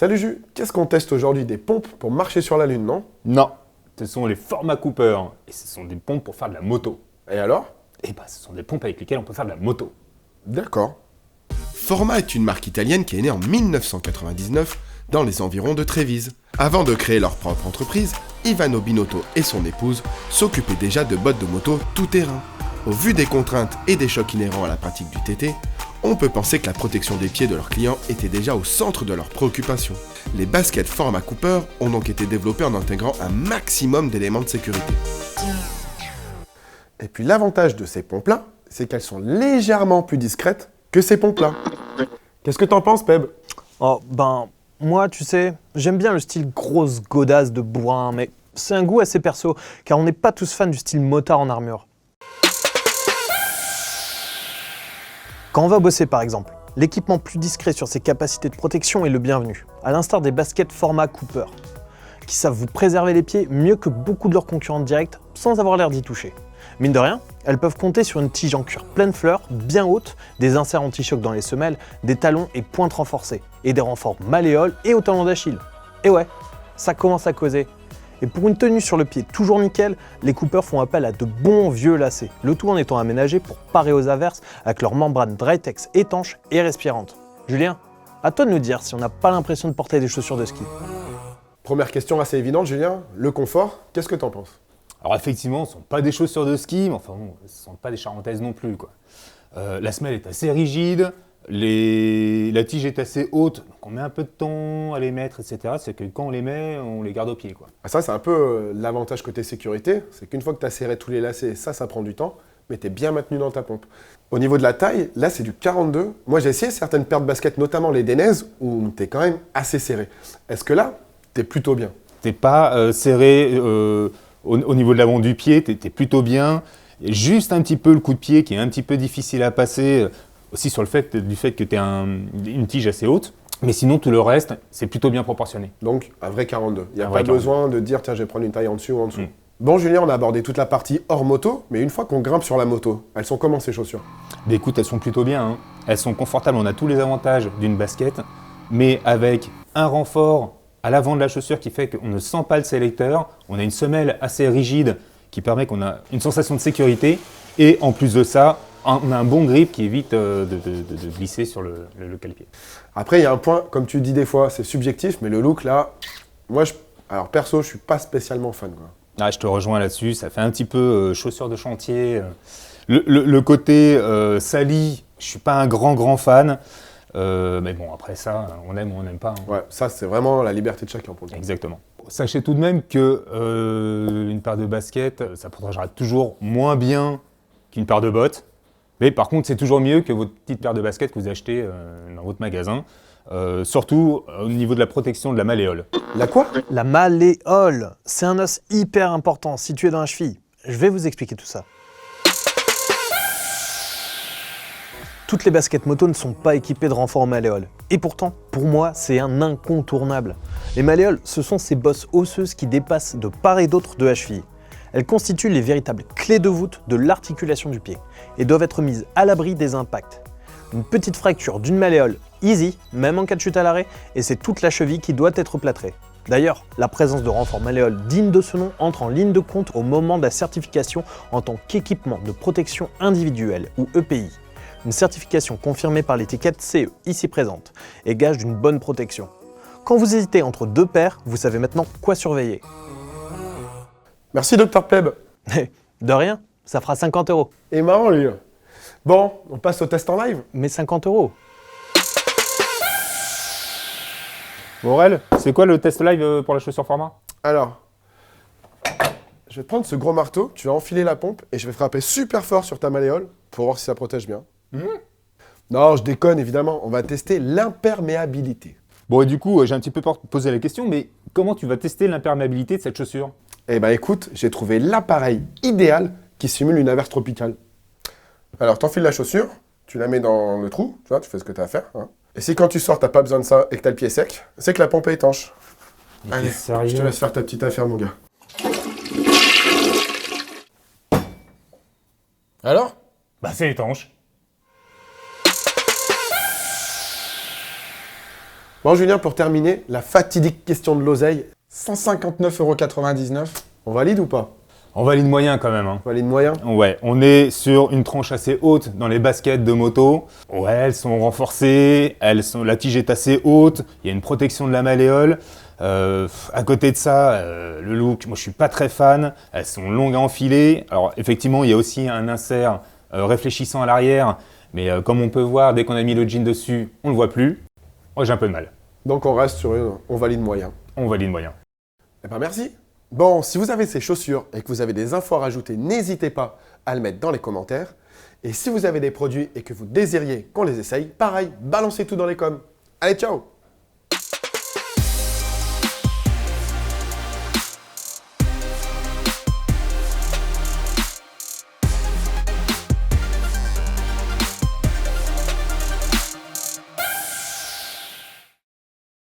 Salut Jus, qu'est-ce qu'on teste aujourd'hui? Des pompes pour marcher sur la Lune, non? Non, ce sont les Forma Cooper et ce sont des pompes pour faire de la moto. Et alors? Eh ben, ce sont des pompes avec lesquelles on peut faire de la moto. D'accord. Forma est une marque italienne qui est née en 1999 dans les environs de Trévise. Avant de créer leur propre entreprise, Ivano Binotto et son épouse s'occupaient déjà de bottes de moto tout-terrain. Au vu des contraintes et des chocs inhérents à la pratique du TT, on peut penser que la protection des pieds de leurs clients était déjà au centre de leurs préoccupations. Les baskets Forma Cooper ont donc été développées en intégrant un maximum d'éléments de sécurité. Et puis l'avantage de ces pompes-là, c'est qu'elles sont légèrement plus discrètes que ces pompes-là. Qu'est-ce que t'en penses, Peb? Moi, tu sais, j'aime bien le style grosse godasse de bourrin, mais c'est un goût assez perso, car on n'est pas tous fans du style motard en armure. Quand on va bosser par exemple, l'équipement plus discret sur ses capacités de protection est le bienvenu, à l'instar des baskets Forma Cooper, qui savent vous préserver les pieds mieux que beaucoup de leurs concurrents directs sans avoir l'air d'y toucher. Mine de rien, elles peuvent compter sur une tige en cuir pleine fleur, bien haute, des inserts anti-choc dans les semelles, des talons et pointes renforcées, et des renforts malléoles et au talon d'Achille. Et ouais, ça commence à causer. Et pour une tenue sur le pied toujours nickel, les Cooper font appel à de bons vieux lacets, le tout en étant aménagé pour parer aux averses avec leur membrane Drytex étanche et respirante. Julien, à toi de nous dire si on n'a pas l'impression de porter des chaussures de ski. Première question assez évidente, Julien. Le confort, qu'est-ce que t'en penses? Alors effectivement, ce ne sont pas des chaussures de ski, mais enfin bon, ce ne sont pas des charentaises non plus, quoi. La semelle est assez rigide, la tige est assez haute, donc on met un peu de temps à les mettre, etc. C'est que quand on les met, on les garde au pied, quoi. Ça, c'est un peu l'avantage côté sécurité, c'est qu'une fois que tu as serré tous les lacets, ça prend du temps, mais tu es bien maintenu dans ta pompe. Au niveau de la taille, là, c'est du 42. Moi, j'ai essayé certaines paires de baskets, notamment les Denez, où tu es quand même assez serré. Est-ce que là, tu es plutôt bien? T'es pas serré au niveau de l'avant du pied, t'es plutôt bien. Et juste un petit peu le coup de pied qui est un petit peu difficile à passer, aussi sur le fait que tu as une tige assez haute. Mais sinon, tout le reste, c'est plutôt bien proportionné. Donc, un vrai 42. Il n'y a Un pas vrai 42. besoin de dire, tiens, je vais prendre une taille en dessus ou en dessous. Bon, Julien, on a abordé toute la partie hors moto, mais une fois qu'on grimpe sur la moto, elles sont comment ces chaussures? Mais écoute, elles sont plutôt bien, hein. Elles sont confortables, on a tous les avantages d'une basket, mais avec un renfort à l'avant de la chaussure qui fait qu'on ne sent pas le sélecteur, on a une semelle assez rigide qui permet qu'on a une sensation de sécurité, et en plus de ça, on a un bon grip qui évite de glisser sur le cale-pied. Après, il y a un point, comme tu dis des fois, c'est subjectif, mais le look, là, moi, alors perso, je suis pas spécialement fan, quoi. Ah, je te rejoins là-dessus, ça fait un petit peu chaussure de chantier. Le côté sali, je suis pas un grand fan. Mais bon, après ça, on aime ou on n'aime pas, hein. Ouais, ça, c'est vraiment la liberté de chacun pour le coup. Exactement. Sachez tout de même que une paire de baskets, ça protégera toujours moins bien qu'une paire de bottes. Mais par contre, c'est toujours mieux que votre petite paire de baskets que vous achetez dans votre magasin. Surtout au niveau de la protection de la malléole. La quoi? La malléole, c'est un os hyper important situé dans la cheville. Je vais vous expliquer tout ça. Toutes les baskets moto ne sont pas équipées de renforts en malléole. Et pourtant, pour moi, c'est un incontournable. Les malléoles, ce sont ces bosses osseuses qui dépassent de part et d'autre de la cheville. Elles constituent les véritables clés de voûte de l'articulation du pied et doivent être mises à l'abri des impacts. Une petite fracture d'une malléole, easy, même en cas de chute à l'arrêt, et c'est toute la cheville qui doit être plâtrée. D'ailleurs, la présence de renforts malléoles dignes de ce nom entre en ligne de compte au moment de la certification en tant qu'équipement de protection individuelle ou EPI. Une certification confirmée par l'étiquette CE, ici présente, et gage d'une bonne protection. Quand vous hésitez entre deux paires, vous savez maintenant quoi surveiller. Merci, Dr Pleb. De rien, ça fera 50 €. Et marrant, lui. Bon, on passe au test en live. Mais 50 €. Aurel, c'est quoi le test live pour la chaussure Forma? Alors, je vais te prendre ce gros marteau, tu vas enfiler la pompe et je vais frapper super fort sur ta malléole pour voir si ça protège bien. Non, je déconne évidemment, on va tester l'imperméabilité. Bon, et du coup, j'ai un petit peu posé la question, mais comment tu vas tester l'imperméabilité de cette chaussure? Eh ben écoute, j'ai trouvé l'appareil idéal qui simule une averse tropicale. Alors, t'enfiles la chaussure, tu la mets dans le trou, tu vois, tu fais ce que t'as à faire, hein. Et si quand tu sors, t'as pas besoin de ça et que t'as le pied sec, c'est que la pompe est étanche. Mais Allez, t'es sérieux? je te laisse faire ta petite affaire, mon gars. Alors? Bah, c'est étanche. Bon Julien, pour terminer, la fatidique question de l'oseille, 159,99 €. on valide ou pas? On valide moyen quand même. Hein. On valide moyen? Ouais, on est sur une tranche assez haute dans les baskets de moto. Ouais, elles sont renforcées, la tige est assez haute, il y a une protection de la malléole. À côté de ça, le look, moi je suis pas très fan. Elles sont longues à enfiler. Alors effectivement, il y a aussi un insert réfléchissant à l'arrière, mais comme on peut voir, dès qu'on a mis le jean dessus, on le voit plus. Moi j'ai un peu de mal. Donc on reste sur on valide moyen. On valide moyen. Eh ben merci. Bon, si vous avez ces chaussures et que vous avez des infos à rajouter, n'hésitez pas à le mettre dans les commentaires. Et si vous avez des produits et que vous désiriez qu'on les essaye, pareil, balancez tout dans les coms. Allez, ciao!